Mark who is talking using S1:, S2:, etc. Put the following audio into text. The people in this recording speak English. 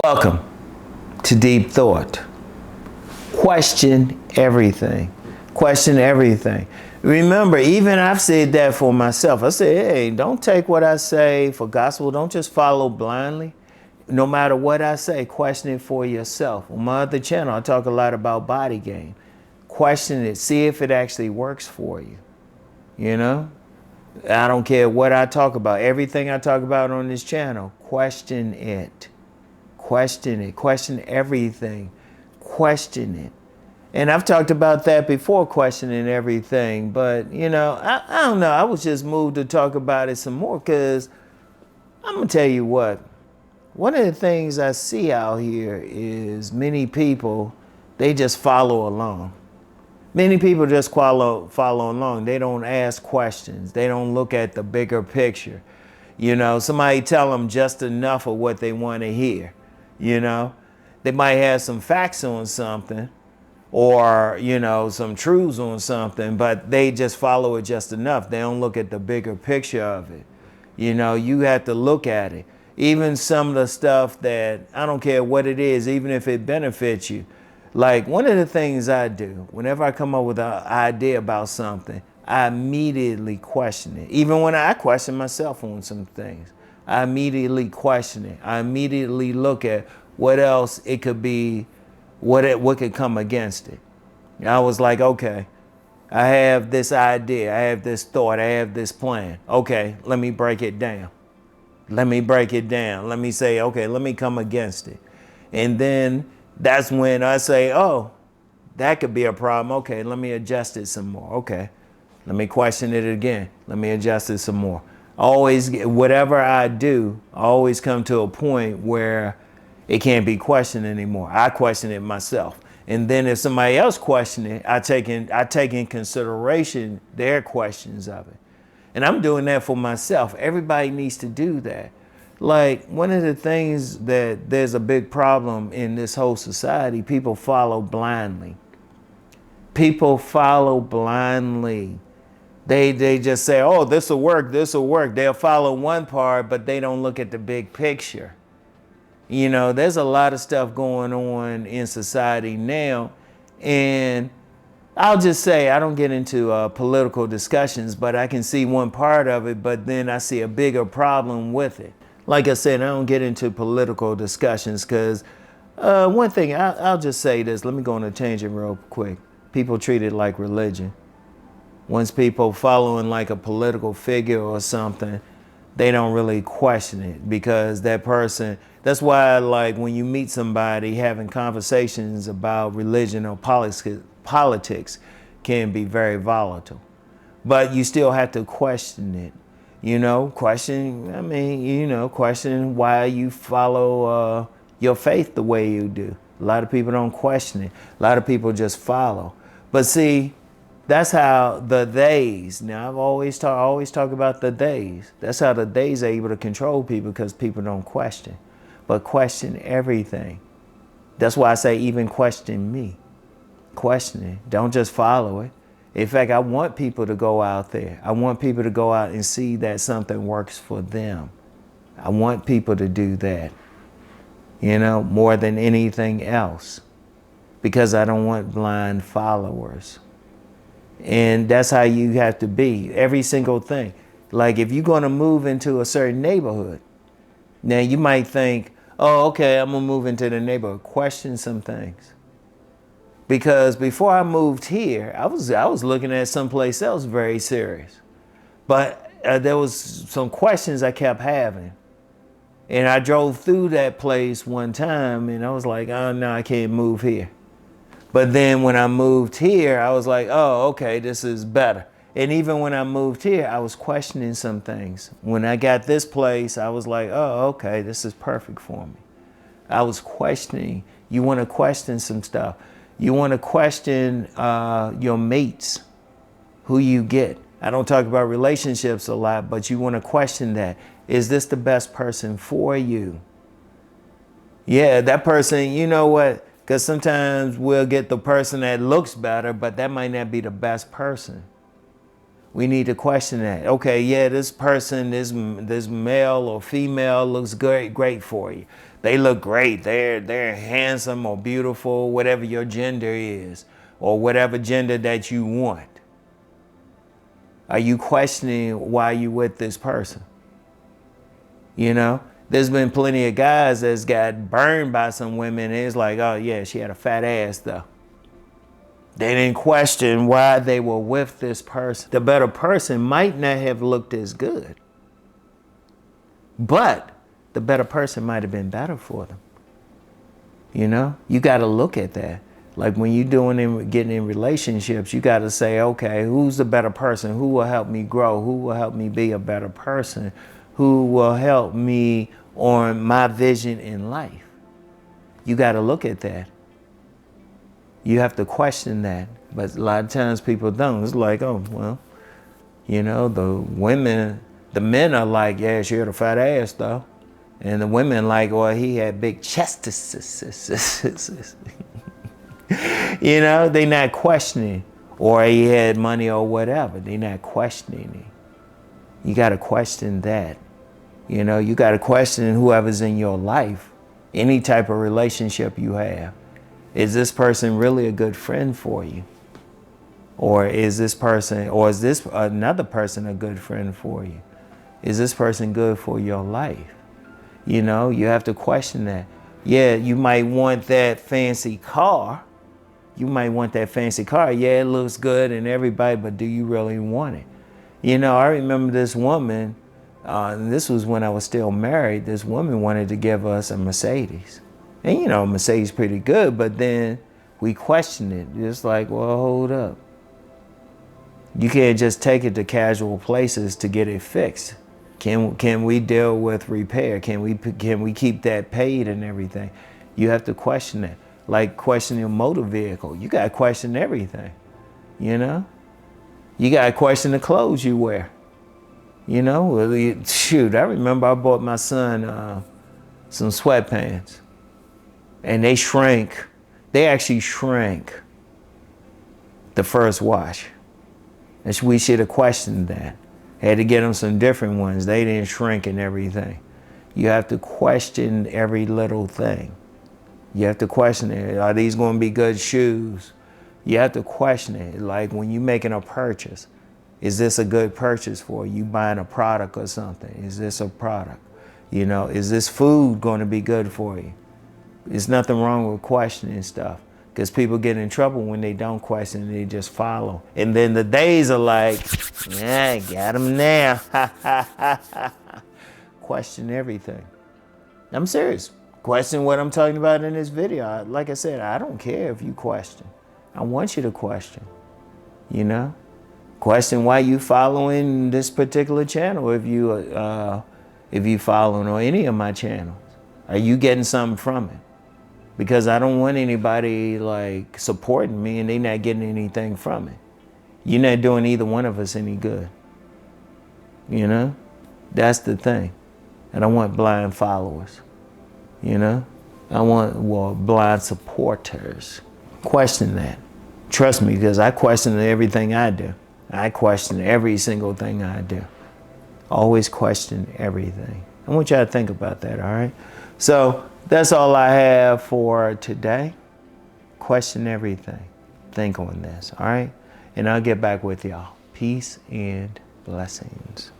S1: Welcome to Deep Thought. Question everything. Question everything. Remember, even I've said that for myself. I say, hey, don't take what I say for gospel. Don't just follow blindly. No matter what I say, question it for yourself. On my other channel, I talk a lot about body game. Question it. See if it actually works for you. You know? I don't care what I talk about. Everything I talk about on this channel, question it. Question it. Question everything. Question it. And I've talked about that before, questioning everything. But, you know, I don't know. I was just moved to talk about it some more because I'm going to tell you what. One of the things I see out here is many people, they just follow along. Many people just follow along. They don't ask questions. They don't look at the bigger picture. You know, somebody tell them just enough of what they want to hear. You know, they might have some facts on something or, you know, some truths on something, but they just follow it just enough. They don't look at the bigger picture of it. You know, you have to look at it. Even some of the stuff that, I don't care what it is, even if it benefits you. Like one of the things I do, whenever I come up with an idea about something, I immediately question it. Even when I question myself on some things, I immediately question it. I immediately look at what else it could be, what could come against it. And I was like, okay, I have this idea, I have this thought, I have this plan. Okay, let me break it down. Let me break it down. Let me say, okay, let me come against it. And then that's when I say, oh, that could be a problem. Okay, let me adjust it some more. Okay, let me question it again. Let me adjust it some more. Always, whatever I do, I always come to a point where it can't be questioned anymore. I question it myself. And then if somebody else questions it, I take in consideration their questions of it. And I'm doing that for myself. Everybody needs to do that. Like one of the things that there's a big problem in this whole society, people follow blindly. People follow blindly. They just say, oh, this will work, this will work. They'll follow one part, but they don't look at the big picture. You know, there's a lot of stuff going on in society now. And I'll just say, I don't get into political discussions, but I can see one part of it, but then I see a bigger problem with it. Like I said, I don't get into political discussions because one thing, I'll just say this. Let me go on a tangent real quick. People treat it like religion. Once people following like a political figure or something, they don't really question it because that person, that's why like when you meet somebody having conversations about religion or politics can be very volatile. But you still have to question it. You know, question why you follow your faith the way you do. A lot of people don't question it. A lot of people just follow. But see, that's how the theys. Now I always talk about the theys. That's how the theys are able to control people because people don't question. But question everything. That's why I say even question me. Question it. Don't just follow it. In fact, I want people to go out there. I want people to go out and see that something works for them. I want people to do that, you know, more than anything else, because I don't want blind followers. And that's how you have to be. Every single thing. Like if you're going to move into a certain neighborhood, now you might think, oh, okay, I'm going to move into the neighborhood. Question some things. Because before I moved here, I was looking at someplace else very serious. But there was some questions I kept having. And I drove through that place one time and I was like, oh, no, I can't move here. But then when I moved here, I was like, oh, okay, this is better. And even when I moved here, I was questioning some things. When I got this place, I was like, oh, okay, this is perfect for me. I was questioning. You want to question some stuff. You want to question your mates, who you get. I don't talk about relationships a lot, but you want to question that. Is this the best person for you? Yeah, that person, you know what? Because sometimes we'll get the person that looks better, but that might not be the best person. We need to question that. Okay, yeah, this person, this male or female looks great for you. They look great. They're handsome or beautiful, whatever your gender is, or whatever gender that you want. Are you questioning why you with this person? You know, there's been plenty of guys that's got burned by some women. And it's like, oh yeah, she had a fat ass though. They didn't question why they were with this person. The better person might not have looked as good, but the better person might have been better for them. You know, you got to look at that. Like when you're getting in relationships, you got to say, okay, who's the better person? Who will help me grow? Who will help me be a better person? Who will help me on my vision in life? You got to look at that. You have to question that. But a lot of times people don't. It's like, oh, well, you know, the men are like, yeah, she had a fat ass though. And the women like, well, he had big chest. You know, they not questioning. Or he had money or whatever. They not questioning it. You got to question that. You know, you got to question whoever's in your life, any type of relationship you have. Is this person really a good friend for you? Or is this another person a good friend for you? Is this person good for your life? You know, you have to question that. Yeah, you might want that fancy car. Yeah, it looks good and everybody, but do you really want it? You know, I remember this woman, and this was when I was still married, this woman wanted to give us a Mercedes. And you know, Mercedes pretty good, but then we questioned it. It's like, well, hold up. You can't just take it to casual places to get it fixed. Can we deal with repair? Can we keep that paid and everything? You have to question it. Like questioning a motor vehicle. You got to question everything, you know? You got to question the clothes you wear. You know, shoot, I remember I bought my son some sweatpants. And they shrank. They actually shrank the first wash. And we should have questioned that. Had to get them some different ones. They didn't shrink and everything. You have to question every little thing. You have to question it. Are these going to be good shoes? You have to question it. Like when you're making a purchase, is this a good purchase for you? You buying a product or something? Is this a product? You know, is this food going to be good for you? There's nothing wrong with questioning stuff, because people get in trouble when they don't question, they just follow. And then the days are like, yeah, got them now. Question everything. I'm serious. Question what I'm talking about in this video. Like I said, I don't care if you question. I want you to question, you know? Question why you following this particular channel if you following or any of my channels. Are you getting something from it? Because I don't want anybody like supporting me and they not getting anything from it. You're not doing either one of us any good. You know? That's the thing. I don't want blind followers. You know? I want blind supporters. Question that. Trust me, because I question everything I do. I question every single thing I do. Always question everything. I want y'all to think about that, all right? So that's all I have for today. Question everything. Think on this, all right? And I'll get back with y'all. Peace and blessings.